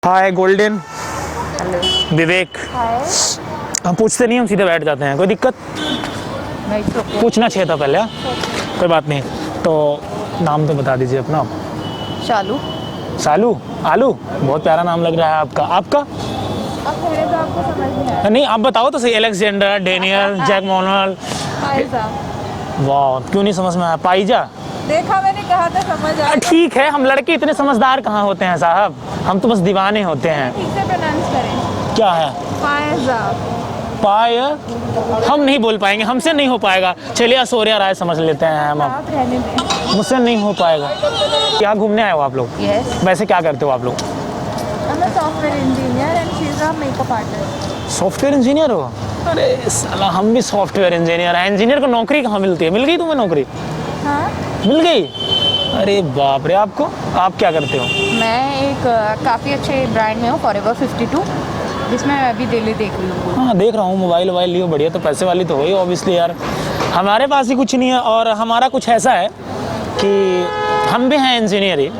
हाय golden. Hello. विवेक। हाय। हम पूछते नहीं, हम सीधे बैठ जाते हैं। कोई दिक्कत? नहीं तो पूछना चाहिए था पहले। कोई बात नहीं। तो नाम तो बता दीजिए अपना। शालू। सालू। आलू। बहुत प्यारा नाम लग रहा है आपका। आपका? अब पहले तो आपको समझ नहीं आया। नहीं, आप बताओ तो सही। एलेक्जेंडर, डेनियल, जैक मोनल। पायजा। वाह, क्यों नहीं समझ में आया? पाइजा। देखा, मैंने कहा था समझ आया। ठीक है, हम लड़के इतने समझदार कहाँ होते हैं साहब, हम तो बस दीवाने होते हैं। ठीक से प्रोनाउंस करें। क्या है? पायजा। पाय। हम नहीं बोल पाएंगे, हमसे नहीं हो पाएगा। चलिए ऐश्वर्या राय समझ लेते हैं हम। अब आप रहने दें। मुझसे नहीं हो पाएगा। क्या घूमने आए हो आप लोग? यस। वैसे क्या करते हो आप लोग? I'm a software engineer and she's a makeup artist. Software engineer हो? अरे साला, हम भी सॉफ्टवेयर इंजीनियर हैं। इंजीनियर को नौकरी कहाँ मिलती है? मिल गई तुम्हें नौकरी? हाँ। मिल गई? अरे बाप रे। आपको? आप क्या करते हो? मैं एक काफ़ी अच्छे ब्रांड में हूँ, फॉरएवर 52, जिसमें मैं अभी डेली देख रही हूँ। हाँ, देख रहा हूँ। मोबाइल वोबाइल लियो, बढ़िया। तो पैसे वाली तो हो ही ऑब्वियसली यार। हमारे पास ही कुछ नहीं है, और हमारा कुछ ऐसा है कि हम भी हैं इंजीनियर ही,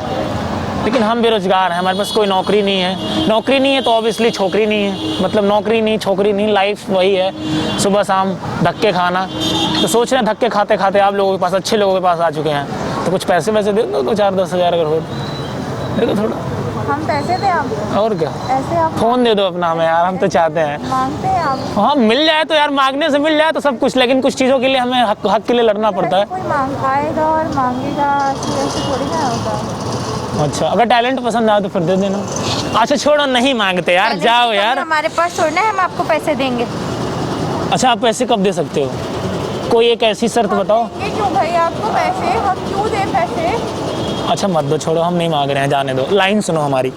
लेकिन हम बेरोजगार हैं। हमारे पास कोई नौकरी नहीं है। नौकरी नहीं है तो ऑब्वियसली छोकरी नहीं है। मतलब नौकरी नहीं, छोकरी नहीं, लाइफ वही है, सुबह शाम धक्के खाना। तो सोच रहे हैं धक्के खाते खाते आप लोगों के पास, अच्छे लोगों के पास आ चुके हैं, तो कुछ पैसे वैसे दे दो, 2-4-10 हज़ार अगर हो दे दो थोड़ा। हम पैसे दें आपको? और क्या, ऐसे आप फ़ोन दे दो अपना हमें यार, हम तो चाहते हैं। मांगते हैं आप? हाँ, मिल जाए तो यार, मांगने से मिल जाए तो सब कुछ, लेकिन कुछ चीज़ों के लिए हमें हक के लिए लड़ना पड़ता है। कोई मांग आएगा और मांगेगा, ऐसे थोड़ी ना होगा। अच्छा, अगर टैलेंट पसंद आए तो फिर दे देना। अच्छा छोड़ो, नहीं मांगते यार, जाओ यार। हमारे पास छोड़ना है, हम आपको पैसे देंगे। अच्छा, आप पैसे कब दे सकते हो? कोई एक ऐसी शर्त बताओ। ये क्यों भाई, आपको पैसे हम क्यों दें पैसे? अच्छा मत दो, छोड़ो, हम नहीं मांग रहे हैं, जाने दो। लाइन सुनो हमारी।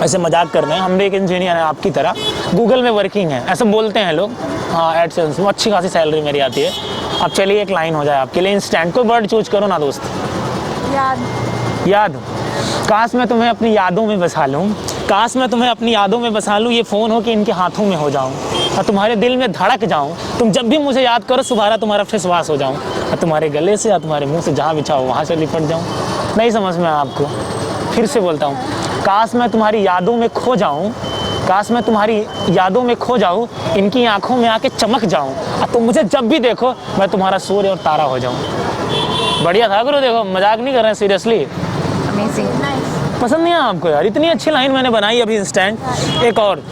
ऐसे मजाक कर रहे हैं, हम भी एक इंजीनियर हैं आपकी तरह, गूगल में वर्किंग है, ऐसा बोलते हैं लोग। हाँ, एडसेंस में अच्छी खासी सैलरी मेरी आती है। अब चलिए एक लाइन हो जाए आपके लिए इंस्टेंट। कोई वर्ड चूज करो ना दोस्त। याद। याद। काश मैं तुम्हें अपनी यादों में बसा लूँ, काश मैं तुम्हें अपनी यादों में बसा लूँ। ये फ़ोन हो कि इनके हाथों में हो जाऊँ, और तुम्हारे दिल में धड़क जाऊँ। तुम जब भी मुझे याद करो, सुबह तुम्हारा विश्वास हो जाऊँ, और तुम्हारे गले से या तुम्हारे मुंह से जहाँ बिछा हो वहाँ से लिपट जाऊँ। नहीं समझ में आपको? फिर से बोलता हूँ, काश मैं तुम्हारी यादों में खो जाऊँ, काश मैं तुम्हारी यादों में खो जाऊँ, इनकी आंखों में आके चमक जाऊँ, और तुम मुझे जब भी देखो मैं तुम्हारा सूर्य और तारा हो जाऊँ। बढ़िया था गुरु, देखो मजाक नहीं कर रहे हैं, सीरियसली। अमेजिंग। पसंद नहीं है आपको यार? इतनी अच्छी लाइन मैंने बनाई अभी इंस्टेंट। एक और,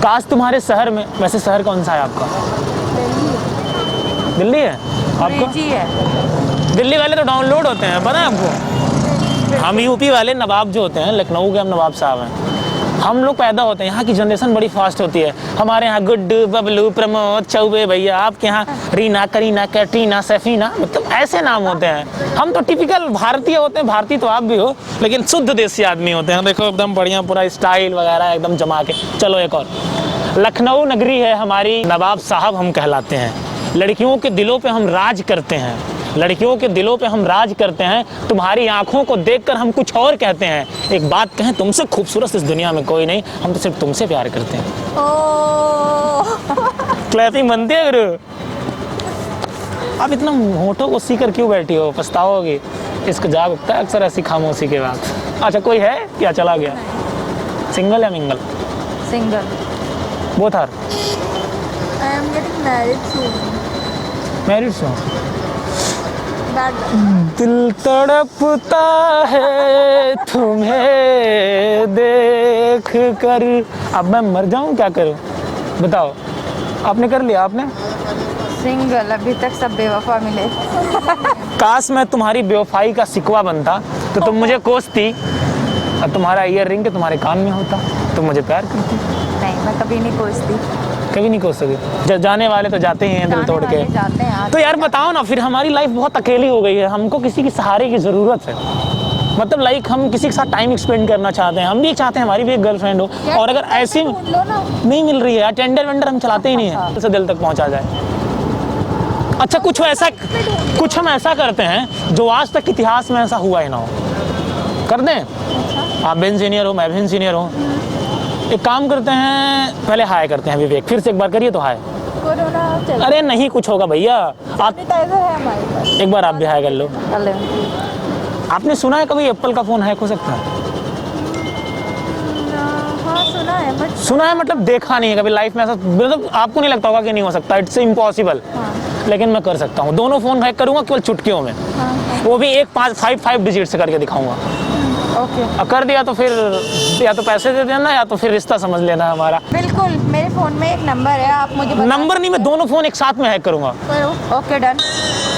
काश तुम्हारे शहर में, वैसे शहर कौन सा है आपका? दिल्ली है आपका? जी है। दिल्ली वाले तो डाउनलोड होते हैं, पता है आपको? हम यूपी वाले नवाब जो होते हैं, लखनऊ के हम नवाब साहब हैं। हम लोग पैदा होते हैं, यहाँ की जनरेशन बड़ी फास्ट होती है। हमारे यहाँ गुड्डू, बबलू, प्रमोद, चौबे भैया, आपके यहाँ रीना, करीना, कैटरीना, सफीना, मतलब ऐसे नाम होते हैं। हम तो टिपिकल भारतीय होते हैं। भारतीय तो आप भी हो, लेकिन शुद्ध देसी आदमी होते हैं। देखो एकदम बढ़िया, पूरा स्टाइल वगैरह एकदम जमा के। चलो एक और, लखनऊ नगरी है हमारी, नवाब साहब हम कहलाते हैं। लड़कियों के दिलों पे हम राज करते हैं, लड़कियों के दिलों पे हम राज करते हैं। तुम्हारी आंखों को देखकर हम कुछ और कहते हैं। एक बात कहें, तुमसे खूबसूरत इस दुनिया में कोई नहीं, हम तो सिर्फ तुमसे प्यार करते हैं। क्लैपिंग बनती है गुरु। आप इतना होठों को सीकर क्यों बैठी हो? पछताओगे। इसको जाग उठता है अक्सर ऐसी खामोशी के बाद। अच्छा, कोई है क्या चला गया? सिंगल या mingle? Single. Both are. I am getting married soon. Married so. दिल तड़पता है तुम्हें देख कर। अब मैं मर जाऊं, क्या करूं बताओ? आपने कर लिया? आपने? सिंगल, अभी तक सब बेवफा मिले। काश मैं तुम्हारी बेवफाई का शिकवा बनता तो तुम मुझे कोसती, और तुम्हारा ईयर रिंग तुम्हारे कान में होता, तुम मुझे प्यार करती। नहीं, मैं कभी नहीं कोसती। कभी नहीं कोस सके? जाने वाले तो जाते ही हैं दिल तोड़ के। जाते हैं। तो यार बताओ ना, फिर हमारी लाइफ बहुत अकेली हो गई है, हमको किसी की सहारे की ज़रूरत है। मतलब लाइक हम किसी के साथ टाइम स्पेंड करना चाहते हैं, हम भी चाहते हैं हमारी भी एक गर्लफ्रेंड हो। और अगर ऐसी नहीं मिल रही है, टेंडर वेंडर हम चलाते ही नहीं है, तो दिल तक पहुंचा जाए। अच्छा, कुछ हम ऐसा करते हैं जो आज तक इतिहास में ऐसा हुआ ही ना हो। कर दें? आप भी इंजीनियर हो, मैं भी इंजीनियर हूँ। एक काम करते हैं, पहले हाय करते हैं विवेक, फिर से एक बार करिए तो हाय। अरे नहीं कुछ होगा भैया, आप है हमारे पास। एक बार आप भी हाय कर लो। हेलो। आपने सुना है कभी एप्पल का फ़ोन हैक हो सकता है? सुना है, मतलब देखा नहीं है कभी लाइफ में ऐसा, मतलब आपको नहीं लगता होगा कि नहीं हो सकता, इट्स इम्पॉसिबल, लेकिन मैं कर सकता हूँ। दोनों फ़ोन हैक करूँगा केवल चुटकियों में, वो भी एक 5 डिजिट से करके दिखाऊंगा। ओके, और कर दिया तो फिर या तो पैसे दे देना या तो फिर रिश्ता समझ लेना हमारा। बिल्कुल। मेरे फ़ोन में एक नंबर है, आप मुझे नंबर नहीं, मैं दोनों फ़ोन एक साथ में हैक करूँगा। Okay, done.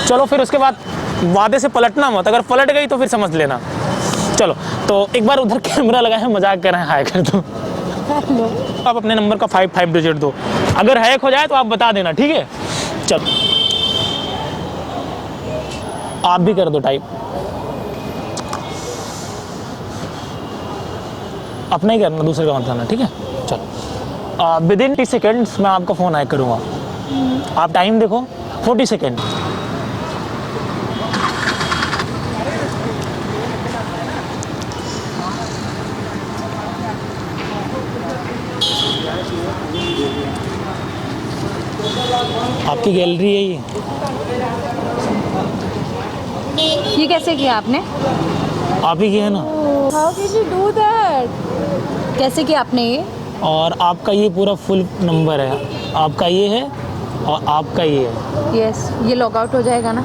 चलो फिर उसके बाद वादे से पलटना मत, अगर पलट गई तो फिर समझ लेना। चलो तो एक बार उधर कैमरा लगा है, मजाक कर रहे हैं, हाय कर दो। आप अपने नंबर का 5 डिजिट दो, अगर हैक हो जाए तो आप बता देना, ठीक है? चलो आप भी कर दो टाइप, अपना ही करना, दूसरे का मत करना, ठीक है? चलो विदिन 30 सेकेंड्स मैं आपका फ़ोन हैक करूँगा। आप टाइम देखो, 40 सेकेंड। आपकी गैलरी है ये कैसे किया आपने? आप ही की है ना। How did you do that? कैसे किया आपने ये? और आपका ये पूरा फुल नंबर है, आपका ये है और आपका ये है। यस, ये लॉग आउट हो जाएगा ना?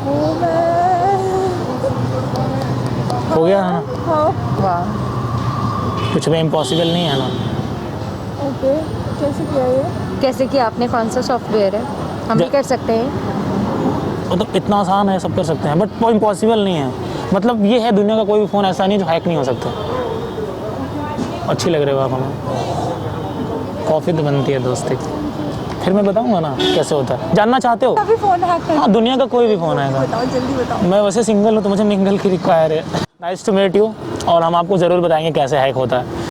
हो गया है ना? वाह, कुछ भी इम्पॉसिबल नहीं है ना। ओके। कैसे किया ये? कैसे किया आपने? कौन सा सॉफ्टवेयर है? हम भी कर सकते हैं। मतलब इतना आसान है, सब कर सकते हैं, बट वो इम्पॉसिबल नहीं है। मतलब ये है, दुनिया का कोई भी फ़ोन ऐसा नहीं जो हैक नहीं हो सकता। अच्छी लग रहे हो आप हमें। कॉफ़ी तो बनती है दोस्ती, फिर मैं बताऊंगा ना कैसे होता है। जानना चाहते हो? अभी फ़ोन हैक कर, हाँ, दुनिया का कोई भी फ़ोन आएगा। बताओ, जल्दी बताओ। मैं वैसे सिंगल हूँ तो मुझे मिंगल की रिक्वायर है। नाइस टू मीट यू, और हम आपको ज़रूर बताएंगे कैसे हैक होता है।